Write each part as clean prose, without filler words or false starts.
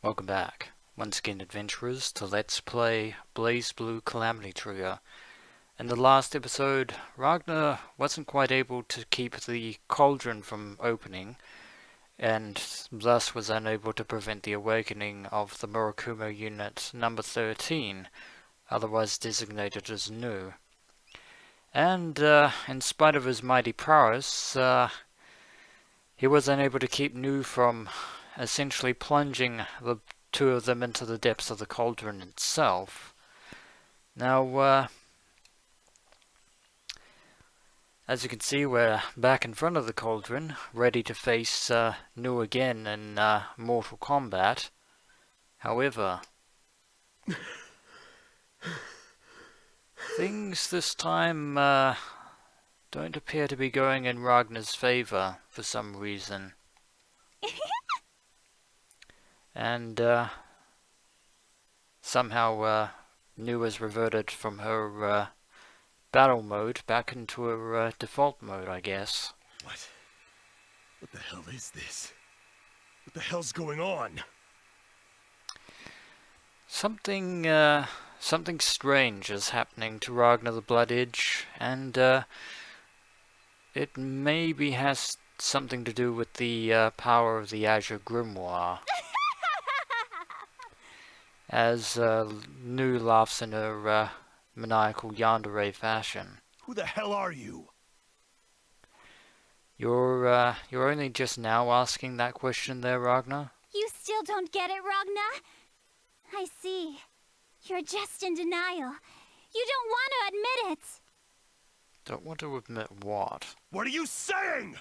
Welcome back, once again adventurers, to Let's Play BlazBlue Calamity Trigger. In the last episode, Ragna wasn't quite able to keep the cauldron from opening, and thus was unable to prevent the awakening of the Murakumo Unit number 13, otherwise designated as Nu. And, in spite of his mighty prowess, he was unable to keep Nu from essentially plunging the two of them into the depths of the cauldron itself. Now, as you can see, we're back in front of the cauldron, ready to face Nu again in mortal combat. However, things this time don't appear to be going in Ragna's favor for some reason. And somehow Nu has reverted from her battle mode back into her default mode, I guess. What? What the hell is this? What the hell's going on? Something strange is happening to Ragna the Blood Edge, and it maybe has something to do with the power of the Azure Grimoire. As Nu laughs in her maniacal yandere fashion. Who the hell are you? You're only just now asking that question there, Ragna? You still don't get it, Ragna? I see. You're just in denial. You don't want to admit it. Don't want to admit what? What are you saying?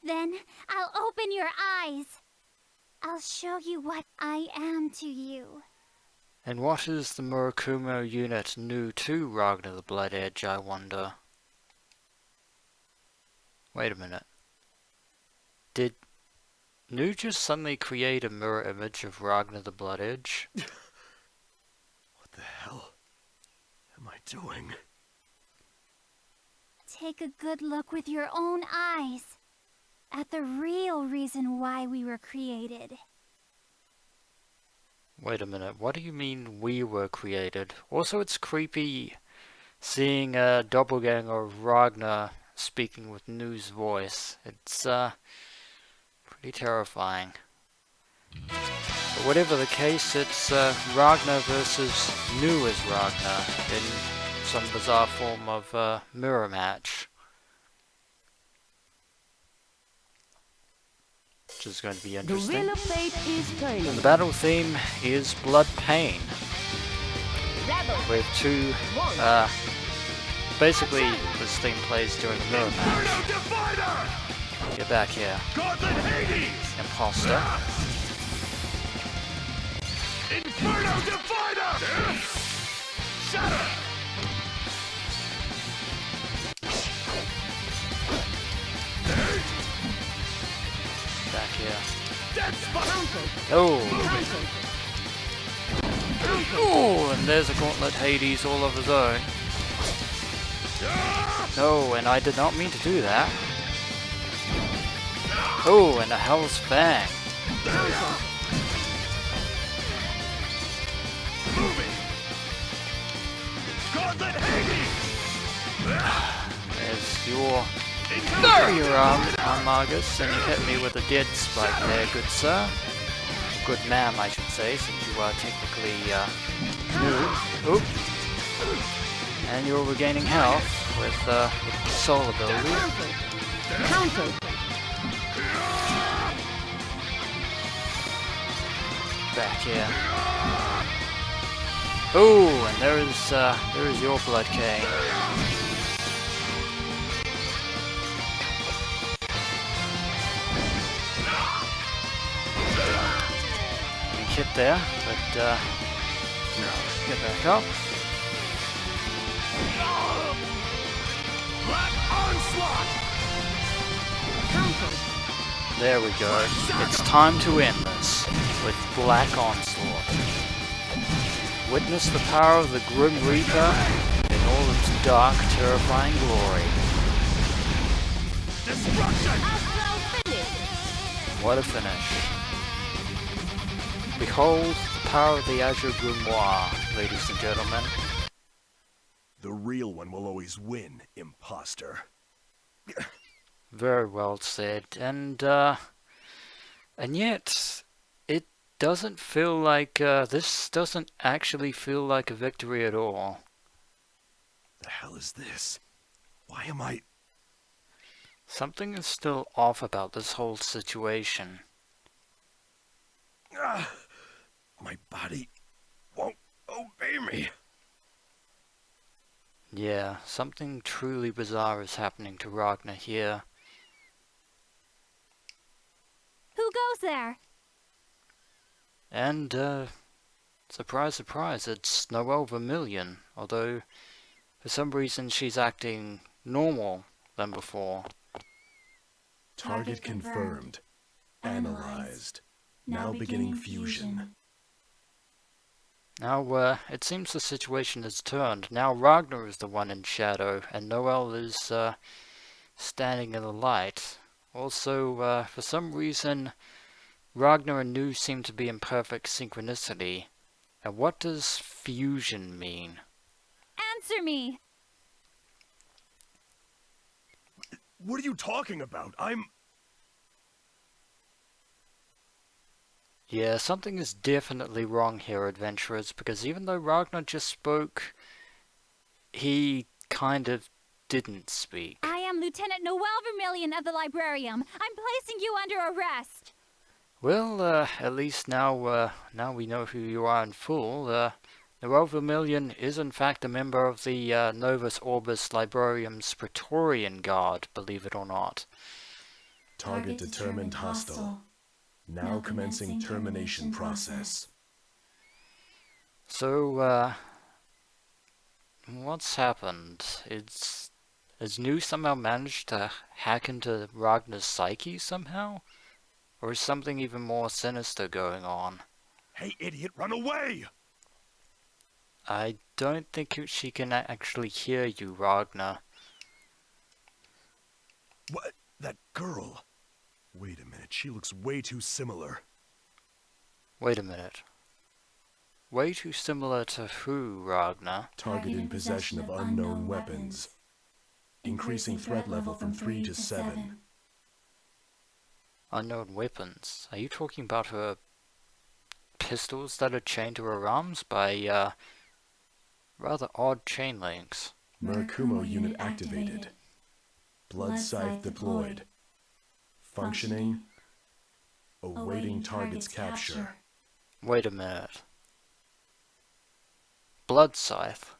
Then I'll open your eyes. I'll show you what I am to you. And what is the Murakumo Unit Nu to Ragna the Blood Edge, I wonder? Wait a minute. Did Nu just suddenly create a mirror image of Ragna the Blood Edge? What the hell am I doing? Take a good look with your own eyes at the real reason why we were created. Wait a minute, what do you mean we were created? Also, it's creepy seeing a doppelganger of Ragna speaking with Nu's voice. It's pretty terrifying. But whatever the case, it's Ragna versus Nu as Ragna in some bizarre form of mirror match. Which is going to be interesting. The wheel of fate is turning. And the battle theme is Blood Pain. Rebel. With two, basically this theme plays during a mirror match. Get back here. Imposter. Inferno Divider! Shatter! Back here. Counter. Oh! Counter. Oh, and there's a Gauntlet Hades all of his own. No, and I did not mean to do that. Oh, and a Hell's Fang. Gauntlet Hades! There's your Armagus, and you hit me with a dead spike there, good sir. Good ma'am, I should say, since you are technically new. Oop. And you're regaining health with soul ability. Counter. Back here. Oh, and there is your blood cane. Hit there, but get back up. Black Onslaught! Counter. There we go. It's time to end this with Black Onslaught. Witness the power of the Grim Reaper in all its dark, terrifying glory. Destruction! Astral finish. What a finish. Behold the power of the Azure Grimoire, ladies and gentlemen. The real one will always win, imposter. Very well said, and yet, it doesn't feel like, this doesn't actually feel like a victory at all. The hell is this? Why am I... Something is still off about this whole situation. My body won't obey me. Yeah, something truly bizarre is happening to Ragna here. Who goes there? And, surprise, surprise, it's Noelle Vermillion, although for some reason she's acting normal than before. Target confirmed. Analyzed. Now beginning fusion. Now, it seems the situation has turned. Now Ragnar is the one in shadow, and Noelle is, standing in the light. Also, for some reason, Ragnar and Nu seem to be in perfect synchronicity. And what does fusion mean? Answer me! What are you talking about? Yeah, something is definitely wrong here, adventurers, because even though Ragnar just spoke, he kind of didn't speak. I am Lieutenant Noelle Vermillion of the Librarium. I'm placing you under arrest. Well, at least now we know who you are in full. Noelle Vermillion is in fact a member of the Novus Orbis Librarium's Praetorian Guard, believe it or not. Target determined hostile. Now commencing termination process. So, what's happened? Has Nu somehow managed to hack into Ragnar's psyche somehow? Or is something even more sinister going on? Hey, idiot, run away! I don't think she can actually hear you, Ragnar. What? That girl? Wait a minute, she looks way too similar. Wait a minute. Way too similar to who, Ragnar? Target in possession of unknown weapons. Increasing threat level from 3 to 7. Unknown weapons? Are you talking about her pistols that are chained to her arms by, rather odd chain links? Murakumo Unit activated. Blood Scythe deployed. Functioning. Awaiting target's capture. Wait a minute. Blood Scythe?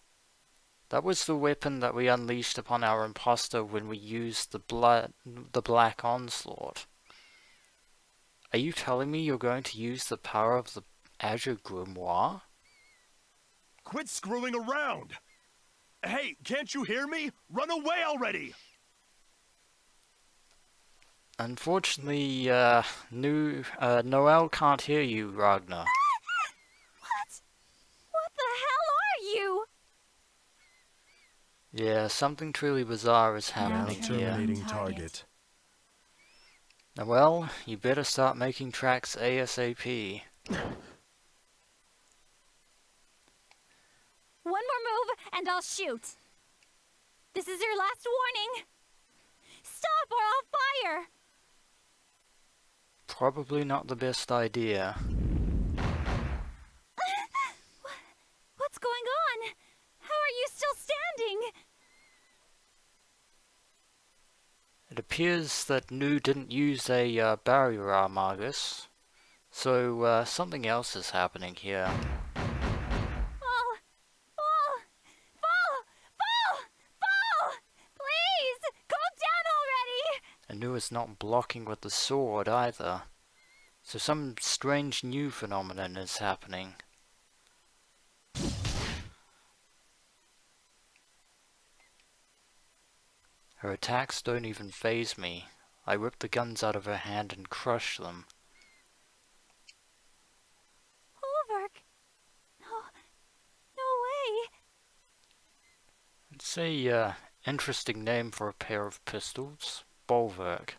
That was the weapon that we unleashed upon our imposter when we used the Black Onslaught. Are you telling me you're going to use the power of the Azure Grimoire? Quit screwing around! Hey, can't you hear me? Run away already! Unfortunately, Noelle can't hear you, Ragnar. What? What the hell are you? Yeah, something truly bizarre is happening Now here. terminating target. Noelle, you better start making tracks ASAP. One more move and I'll shoot. This is your last warning. Stop or I'll fire. Probably not the best idea. What's going on? How are you still standing? It appears that Nu didn't use a barrier armagus, so something else is happening here. Fall! Fall! Fall! Fall! Fall! Please! Calm down already! And Nu is not blocking with the sword either. So some strange new phenomenon is happening. Her attacks don't even faze me. I rip the guns out of her hand and crush them. Ulverk! No. No way! It's a interesting name for a pair of pistols. Bolverk.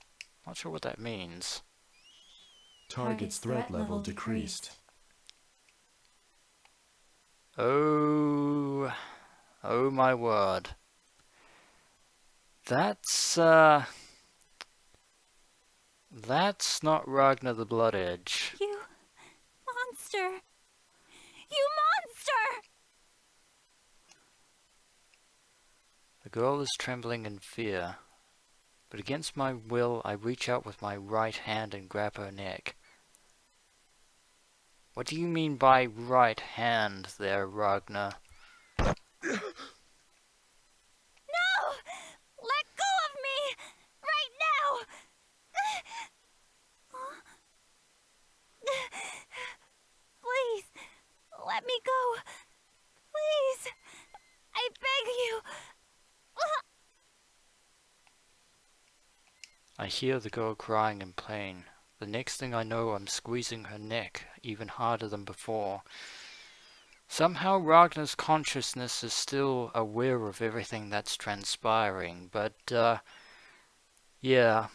Not sure what that means. Target's threat level decreased. Oh, oh my word. That's not Ragna the Blood Edge. You monster! You monster! The girl is trembling in fear, but against my will I reach out with my right hand and grab her neck. What do you mean by right hand there, Ragna? No! Let go of me! Right now! Please, let me go. Please, I beg you. I hear the girl crying in pain. The next thing I know, I'm squeezing her neck even harder than before. Somehow Ragna's consciousness is still aware of everything that's transpiring, but yeah.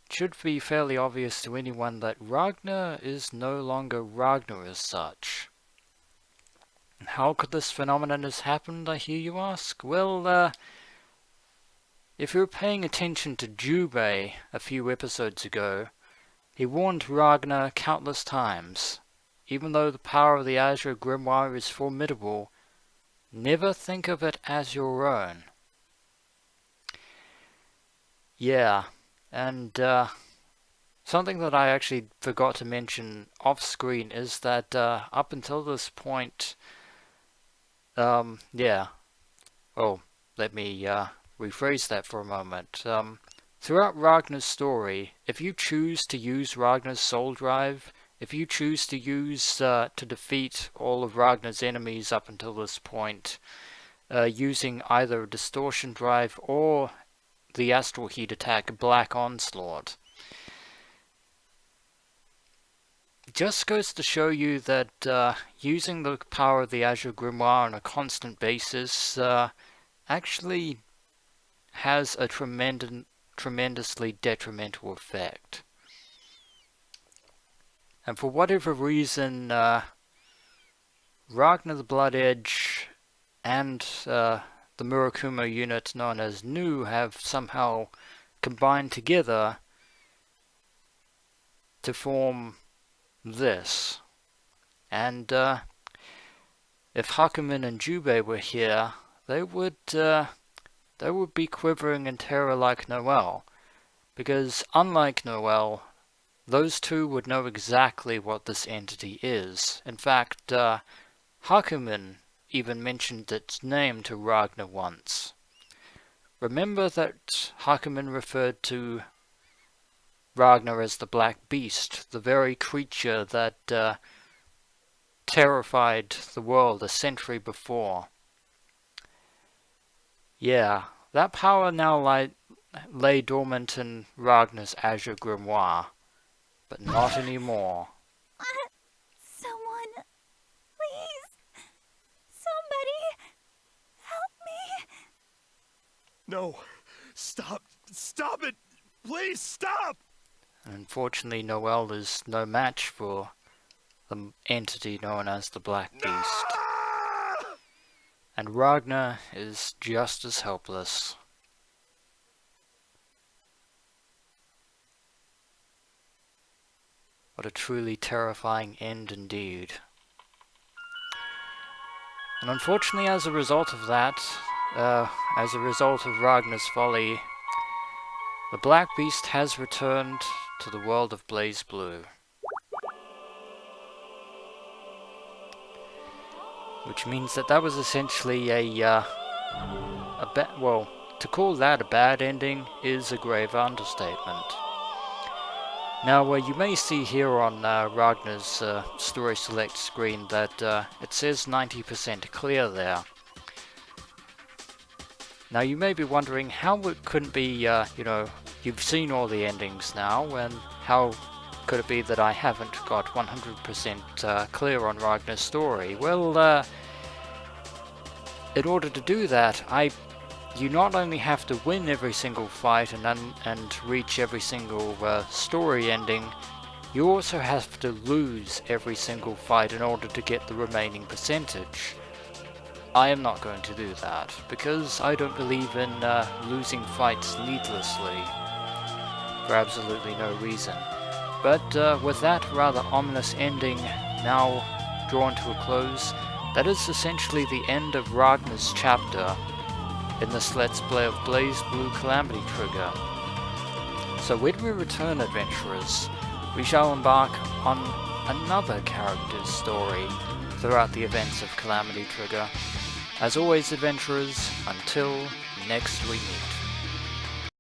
It should be fairly obvious to anyone that Ragna is no longer Ragna as such. How could this phenomenon have happened, I hear you ask? Well, if you were paying attention to Jubei a few episodes ago, he warned Ragna countless times. Even though the power of the Azure Grimoire is formidable, never think of it as your own. Yeah, and something that I actually forgot to mention off screen is that up until this point, yeah, well, let me rephrase that for a moment. Throughout Ragna's story, if you choose to use Ragna's soul drive, if you choose to use to defeat all of Ragna's enemies up until this point, using either a distortion drive or the astral heat attack Black Onslaught, just goes to show you that using the power of the Azure Grimoire on a constant basis actually has a tremendously detrimental effect. And for whatever reason, Ragna the Blood Edge and the Murakumo unit known as Nu have somehow combined together to form this. And if Hakumen and Jubei were here, they would be quivering in terror like Noel, because unlike Noel, those two would know exactly what this entity is. In fact, Hakumen even mentioned its name to Ragna once. Remember that Hakumen referred to Ragna as the Black Beast, the very creature that terrified the world a century before. Yeah, that power now lay dormant in Ragna's Azure Grimoire, but not anymore. Someone, please. Somebody, help me. No, stop it! Please stop! Unfortunately, Noel is no match for the entity known as the Black Beast. And Ragna is just as helpless. What a truly terrifying end indeed. And unfortunately, as a result of that, as a result of Ragna's folly, the Black Beast has returned to the world of BlazBlue. Which means that was essentially well, to call that a bad ending is a grave understatement. Now, you may see here on Ragna's Story Select screen that it says 90% clear there. Now, you may be wondering how it couldn't be, you've seen all the endings now, and how could it be that I haven't got 100% clear on Ragna's story? Well, in order to do that, you not only have to win every single fight and reach every single story ending, You also have to lose every single fight in order to get the remaining percentage. I am not going to do that, because I don't believe in losing fights needlessly, for absolutely no reason. But with that rather ominous ending now drawn to a close, that is essentially the end of Ragna's chapter in this Let's Play of BlazBlue Calamity Trigger. So when we return, adventurers, we shall embark on another character's story throughout the events of Calamity Trigger. As always, adventurers, until next we meet.